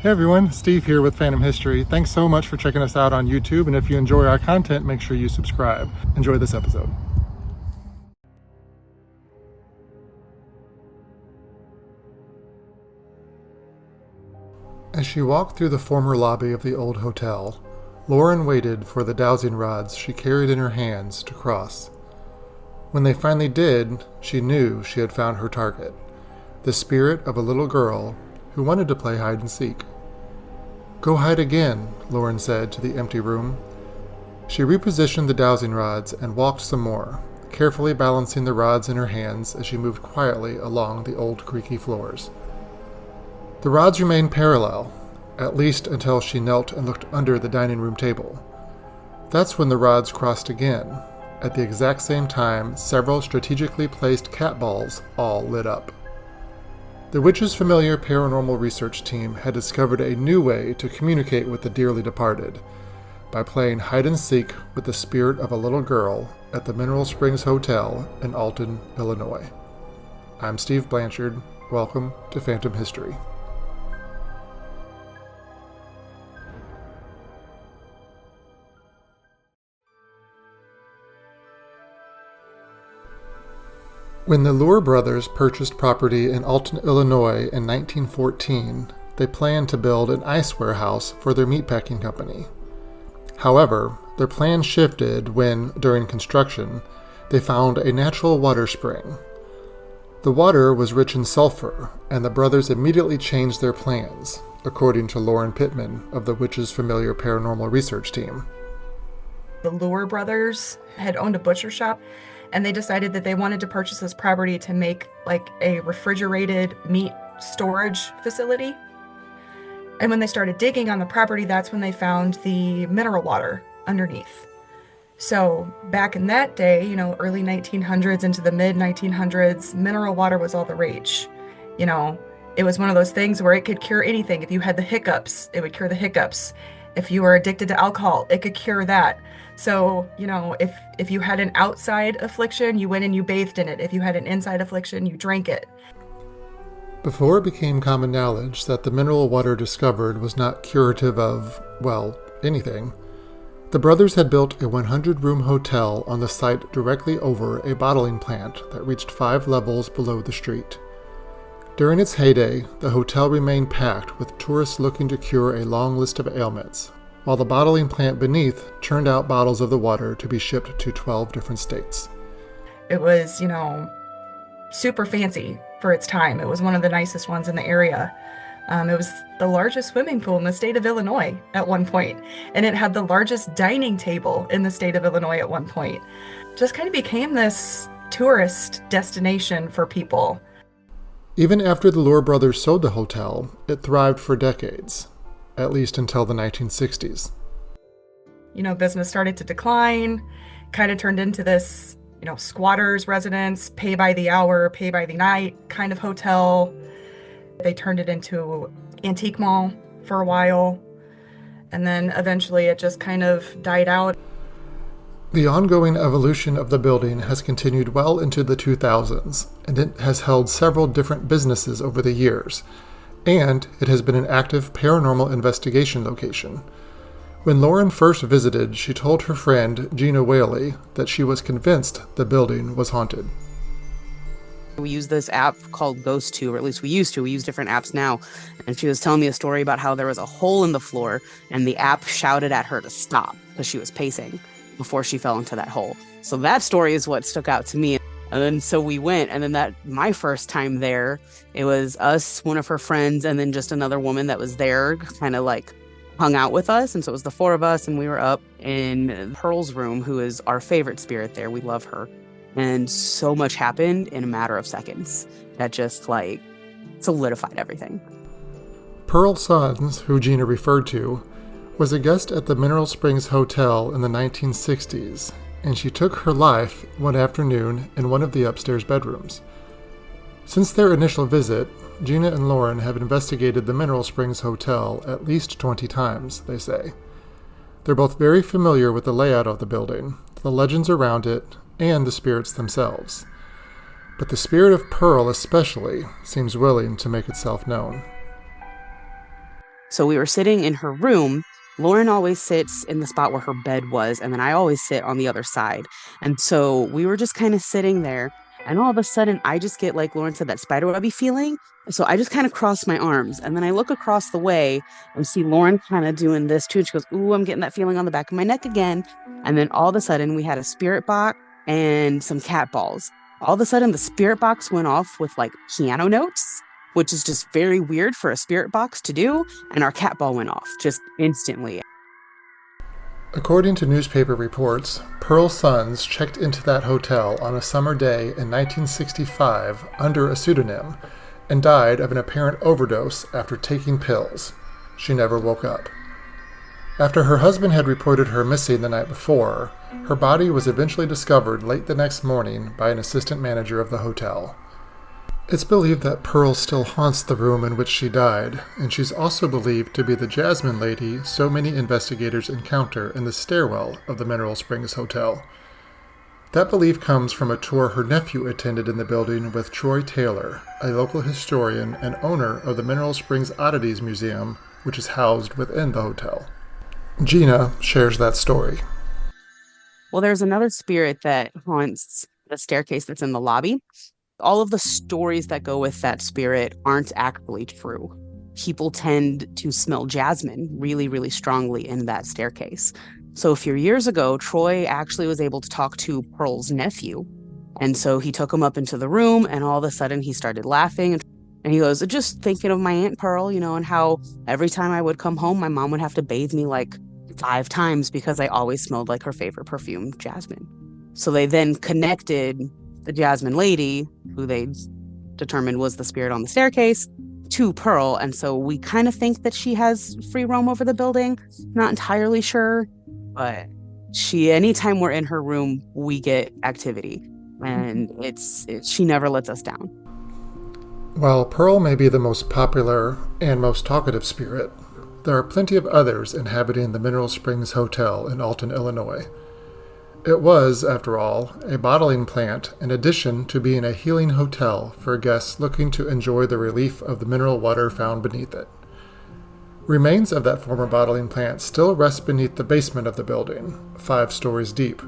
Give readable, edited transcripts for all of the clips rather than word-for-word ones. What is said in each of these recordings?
Hey everyone, Steve here with Phantom History. Thanks so much for checking us out on YouTube, and if you enjoy our content, make sure you subscribe. Enjoy this episode. As she walked through the former lobby of the old hotel, Lauren waited for the dowsing rods she carried in her hands to cross. When they finally did, she knew she had found her target, the spirit of a little girl who wanted to play hide and seek. "Go hide again," Lauren said to the empty room. She repositioned the dowsing rods and walked some more, carefully balancing the rods in her hands as she moved quietly along the old creaky floors. The rods remained parallel, at least until she knelt and looked under the dining room table. That's when the rods crossed again. At the exact same time, several strategically placed cat balls all lit up. The witch's familiar paranormal research team had discovered a new way to communicate with the dearly departed, by playing hide and seek with the spirit of a little girl at the Mineral Springs Hotel in Alton, Illinois. I'm Steve Blanchard. Welcome to Phantom History. When the Lure brothers purchased property in Alton, Illinois in 1914, they planned to build an ice warehouse for their meatpacking company. However, their plans shifted when, during construction, they found a natural water spring. The water was rich in sulfur, and the brothers immediately changed their plans, according to Lauren Pittman of the Witch's Familiar Paranormal Research Team. The Lure brothers had owned a butcher shop, and they decided that they wanted to purchase this property to make like a refrigerated meat storage facility. And when they started digging on the property, that's when they found the mineral water underneath. So back in that day, early 1900s into the mid 1900s, mineral water was all the rage. It was one of those things where it could cure anything. If you had the hiccups, it would cure the hiccups. If you were addicted to alcohol, it could cure that. So, if you had an outside affliction, you went and you bathed in it. If you had an inside affliction, you drank it. Before it became common knowledge that the mineral water discovered was not curative of, anything, the brothers had built a 100-room hotel on the site directly over a bottling plant that reached 5 levels below the street. During its heyday, the hotel remained packed with tourists looking to cure a long list of ailments, while the bottling plant beneath churned out bottles of the water to be shipped to 12 different states. It was, super fancy for its time. It was one of the nicest ones in the area. It was the largest swimming pool in the state of Illinois at one point, and it had the largest dining table in the state of Illinois at one point. Just kind of became this tourist destination for people. Even after the Lure brothers sold the hotel, it thrived for decades, at least until the 1960s. Business started to decline, kind of turned into this, squatters' residence, pay by the hour, pay by the night kind of hotel. They turned it into antique mall for a while, and then eventually it just kind of died out. The ongoing evolution of the building has continued well into the 2000s, and it has held several different businesses over the years, and it has been an active paranormal investigation location. When Lauren first visited, she told her friend Gina Whaley that she was convinced the building was haunted. We use this app called Ghost2, or at least we used to. We use different apps now. And she was telling me a story about how there was a hole in the floor, and the app shouted at her to stop because she was pacing before she fell into that hole. So that story is what stuck out to me. And then so we went, and then my first time there, it was us, one of her friends, and then just another woman that was there, kind of like hung out with us. And so it was the 4 of us, and we were up in Pearl's room, who is our favorite spirit there. We love her. And so much happened in a matter of seconds that just solidified everything. Pearl Sons, who Gina referred to, was a guest at the Mineral Springs Hotel in the 1960s, and she took her life one afternoon in one of the upstairs bedrooms. Since their initial visit, Gina and Lauren have investigated the Mineral Springs Hotel at least 20 times, they say. They're both very familiar with the layout of the building, the legends around it, and the spirits themselves. But the spirit of Pearl especially seems willing to make itself known. So we were sitting in her room. Lauren always sits in the spot where her bed was, and then I always sit on the other side. And so we were just kind of sitting there, and all of a sudden I just get, like Lauren said, that spiderwebby feeling. So I just kind of cross my arms, and then I look across the way and see Lauren kind of doing this too. And she goes, "Ooh, I'm getting that feeling on the back of my neck again." And then all of a sudden we had a spirit box and some cat balls. All of a sudden the spirit box went off with like piano notes, which is just very weird for a spirit box to do. And our cat ball went off just instantly. According to newspaper reports, Pearl's sons checked into that hotel on a summer day in 1965 under a pseudonym and died of an apparent overdose after taking pills. She never woke up. After her husband had reported her missing the night before, her body was eventually discovered late the next morning by an assistant manager of the hotel. It's believed that Pearl still haunts the room in which she died, and she's also believed to be the Jasmine lady so many investigators encounter in the stairwell of the Mineral Springs Hotel. That belief comes from a tour her nephew attended in the building with Troy Taylor, a local historian and owner of the Mineral Springs Oddities Museum, which is housed within the hotel. Gina shares that story. Well, there's another spirit that haunts the staircase that's in the lobby. All of the stories that go with that spirit aren't actually true. People tend to smell jasmine really, really strongly in that staircase. So a few years ago, Troy actually was able to talk to Pearl's nephew. And so he took him up into the room, and all of a sudden he started laughing. And he goes, "Just thinking of my Aunt Pearl, and how every time I would come home, my mom would have to bathe me like 5 times because I always smelled like her favorite perfume, jasmine." So they then connected the Jasmine lady, who they determined was the spirit on the staircase, to Pearl. And so we kind of think that she has free roam over the building. Not entirely sure, but anytime we're in her room, we get activity. And she never lets us down. While Pearl may be the most popular and most talkative spirit, there are plenty of others inhabiting the Mineral Springs Hotel in Alton, Illinois. It was, after all, a bottling plant in addition to being a healing hotel for guests looking to enjoy the relief of the mineral water found beneath it. Remains of that former bottling plant still rest beneath the basement of the building, 5 stories deep,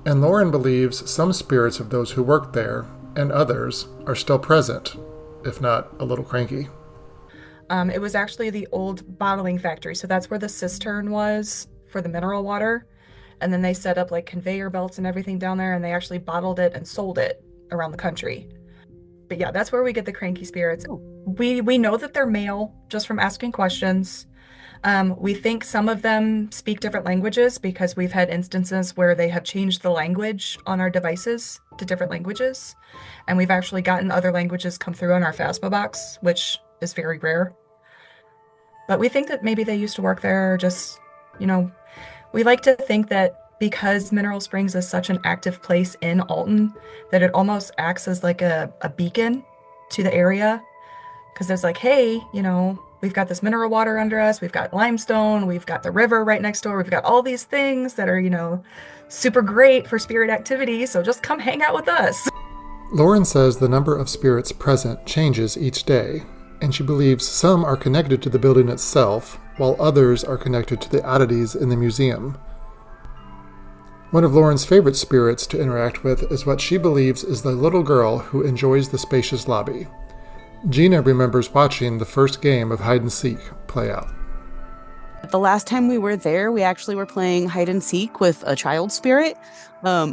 and Lauren believes some spirits of those who worked there, and others, are still present, if not a little cranky. It was actually the old bottling factory, so that's where the cistern was for the mineral water. And then they set up like conveyor belts and everything down there, and they actually bottled it and sold it around the country. But yeah, that's where we get the cranky spirits. We know that they're male just from asking questions. We think some of them speak different languages because we've had instances where they have changed the language on our devices to different languages. And we've actually gotten other languages come through on our Phasma box, which is very rare. But we think that maybe they used to work there, or just, we like to think that because Mineral Springs is such an active place in Alton, that it almost acts as like a beacon to the area. Because there's like, hey, we've got this mineral water under us, we've got limestone, we've got the river right next door, we've got all these things that are, super great for spirit activity, so just come hang out with us. Lauren says the number of spirits present changes each day, and she believes some are connected to the building itself, while others are connected to the oddities in the museum. One of Lauren's favorite spirits to interact with is what she believes is the little girl who enjoys the spacious lobby. Gina remembers watching the first game of hide and seek play out. The last time we were there, we actually were playing hide and seek with a child spirit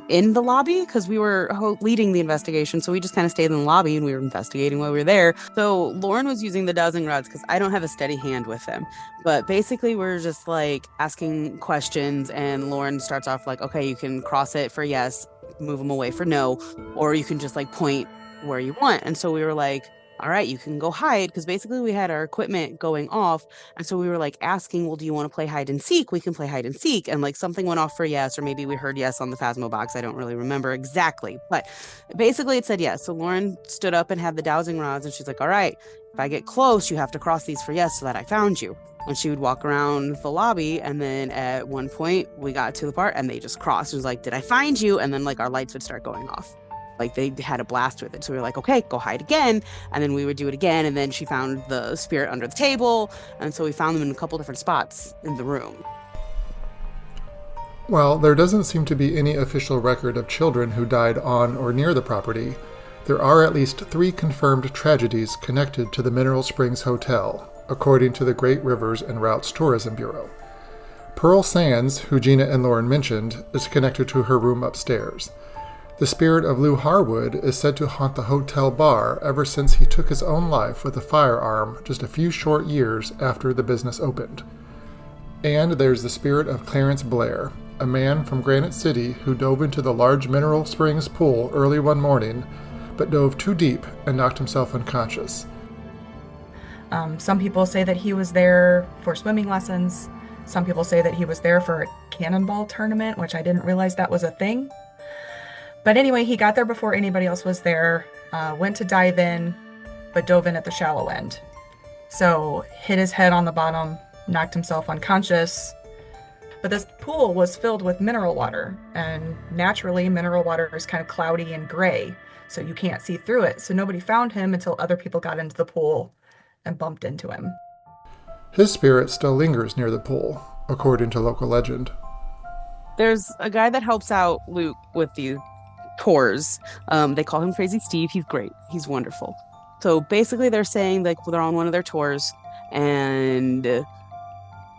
in the lobby because we were leading the investigation. So we just kind of stayed in the lobby and we were investigating while we were there. So Lauren was using the dowsing rods because I don't have a steady hand with them. But basically, we're just like asking questions, and Lauren starts off like, okay, you can cross it for yes, move them away for no, or you can just like point where you want. And so we were like, all right, you can go hide, because basically we had our equipment going off. And so we were like asking, well, do you want to play hide and seek? We can play hide and seek. And like something went off for yes, or maybe we heard yes on the Phasmo box. I don't really remember exactly, but basically it said yes. So Lauren stood up and had the dowsing rods, and she's like, all right, if I get close, you have to cross these for yes so that I found you. And she would walk around the lobby, and then at one point we got to the part and they just crossed. It was like, did I find you? And then like our lights would start going off. like they had a blast with it. So we were like, okay, go hide again. And then we would do it again. And then she found the spirit under the table. And so we found them in a couple different spots in the room. While there doesn't seem to be any official record of children who died on or near the property, there are at least 3 confirmed tragedies connected to the Mineral Springs Hotel, according to the Great Rivers and Routes Tourism Bureau. Pearl Sands, who Gina and Lauren mentioned, is connected to her room upstairs. The spirit of Lou Harwood is said to haunt the hotel bar ever since he took his own life with a firearm just a few short years after the business opened. And there's the spirit of Clarence Blair, a man from Granite City who dove into the large Mineral Springs pool early one morning, but dove too deep and knocked himself unconscious. Some people say that he was there for swimming lessons. Some people say that he was there for a cannonball tournament, which I didn't realize that was a thing. But anyway, he got there before anybody else was there, went to dive in, but dove in at the shallow end. So hit his head on the bottom, knocked himself unconscious. But this pool was filled with mineral water, and naturally mineral water is kind of cloudy and gray, so you can't see through it. So nobody found him until other people got into the pool and bumped into him. His spirit still lingers near the pool, according to local legend. There's a guy that helps out Luke with the tours. They call him Crazy Steve. He's great. He's wonderful. So basically they're saying like they're on one of their tours and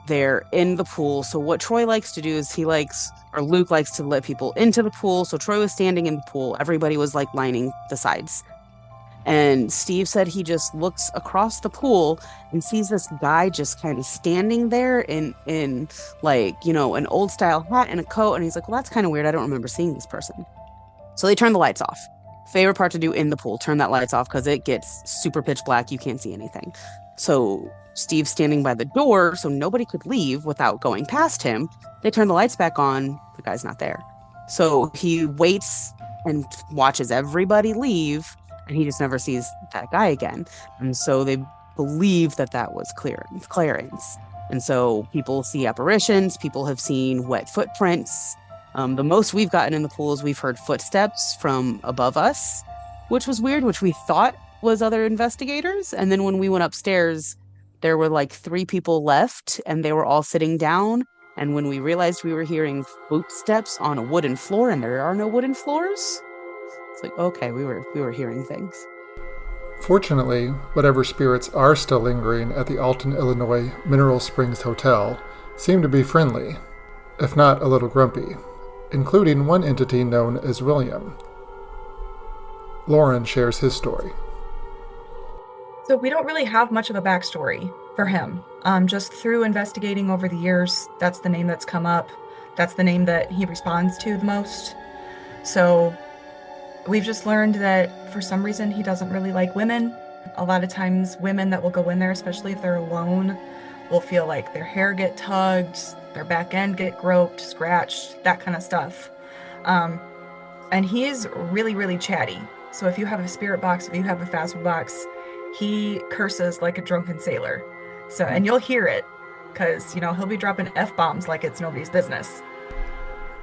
they're in the pool. So what Troy likes to do is Luke likes to let people into the pool. So Troy was standing in the pool. Everybody was like lining the sides. And Steve said he just looks across the pool and sees this guy just kind of standing there in like, you know, an old style hat and a coat. And he's like, well, that's kind of weird. I don't remember seeing this person. So they turn the lights off. Favorite part to do in the pool, turn that lights off because it gets super pitch black. You can't see anything. So Steve's standing by the door so nobody could leave without going past him. They turn the lights back on. The guy's not there. So he waits and watches everybody leave. And he just never sees that guy again. And so they believe that that was Clarence. And so people see apparitions. People have seen wet footprints. The most we've gotten in the pool is we've heard footsteps from above us, which was weird, which we thought was other investigators. And then when we went upstairs, there were like 3 people left and they were all sitting down. And when we realized we were hearing footsteps on a wooden floor and there are no wooden floors, it's like, okay, we were hearing things. Fortunately, whatever spirits are still lingering at the Alton, Illinois Mineral Springs Hotel seem to be friendly, if not a little grumpy, including one entity known as William. Lauren shares his story. So we don't really have much of a backstory for him. Just through investigating over the years, that's the name that's come up. That's the name that he responds to the most. So we've just learned that for some reason he doesn't really like women. A lot of times women that will go in there, especially if they're alone, will feel like their hair get tugged, their back end get groped, scratched, that kind of stuff. And he's really, really chatty. So if you have a spirit box, if you have a phasma box, he curses like a drunken sailor. So, and you'll hear it because, you know, he'll be dropping F-bombs like it's nobody's business.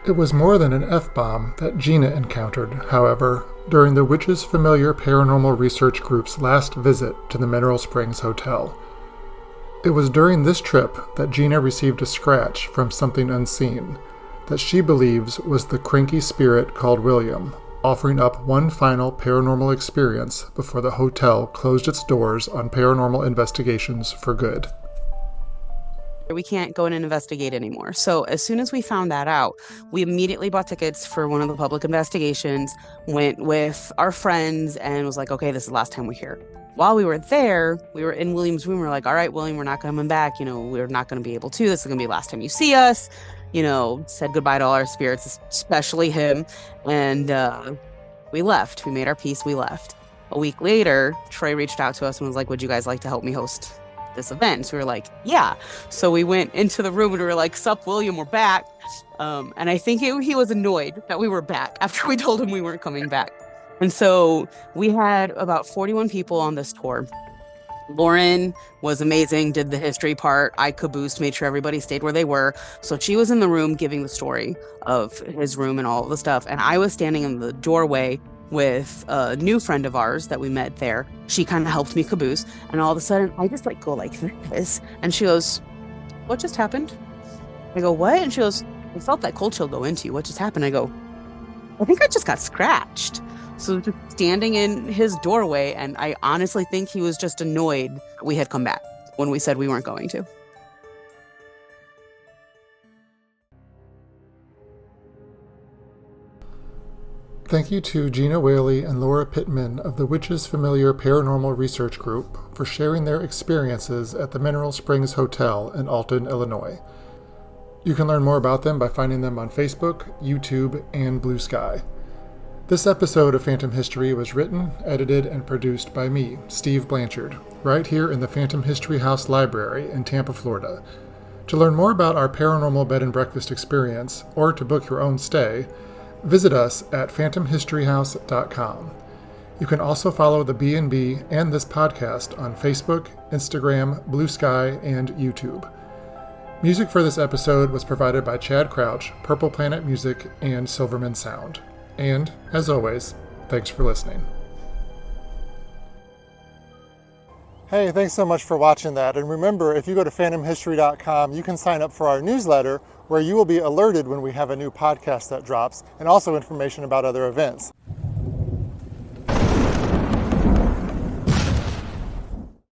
It was more than an F-bomb that Gina encountered, however, during the Witches Familiar Paranormal Research Group's last visit to the Mineral Springs Hotel. It was during this trip that Gina received a scratch from something unseen that she believes was the cranky spirit called William, offering up one final paranormal experience before the hotel closed its doors on paranormal investigations for good. We can't go in and investigate anymore. So as soon as we found that out, we immediately bought tickets for one of the public investigations, went with our friends and was like, okay, this is the last time we're here. While we were there, we were in William's room. We're like, all right, William, we're not coming back. You know, we're not going to be able to. This is going to be the last time you see us. You know, said goodbye to all our spirits, especially him. And we left. We made our peace. We left. A week later, Troy reached out to us and was like, would you guys like to help me host this event? So we were like, yeah. So we went into the room and we were like, sup, William, we're back. And I think he was annoyed that we were back after we told him we weren't coming back. And so we had about 41 people on this tour. Lauren was amazing, did the history part. I caboosed, made sure everybody stayed where they were. So she was in the room giving the story of his room and all of the stuff. And I was standing in the doorway with a new friend of ours that we met there. She kind of helped me caboose, and all of a sudden I just like go like this, and she goes, "What just happened?" I go, "What?" And she goes, "I felt that cold chill go into you. What just happened?" I go, "I think I just got scratched." So just standing in his doorway, and I honestly think he was just annoyed we had come back when we said we weren't going to. Thank you to Gina Whaley and Laura Pittman of the Witches Familiar Paranormal Research Group for sharing their experiences at the Mineral Springs Hotel in Alton, Illinois. You can learn more about them by finding them on Facebook, YouTube, and Blue Sky. This episode of Phantom History was written, edited, and produced by me, Steve Blanchard, right here in the Phantom History House Library in Tampa, Florida. To learn more about our paranormal bed and breakfast experience, or to book your own stay, visit us at phantomhistoryhouse.com. You can also follow the B&B and this podcast on Facebook, Instagram, Blue Sky, and YouTube. Music for this episode was provided by Chad Crouch, Purple Planet Music, and Silverman Sound. And, as always, thanks for listening. Hey, thanks so much for watching that. And remember, if you go to phantomhistory.com, you can sign up for our newsletter where you will be alerted when we have a new podcast that drops, and also information about other events.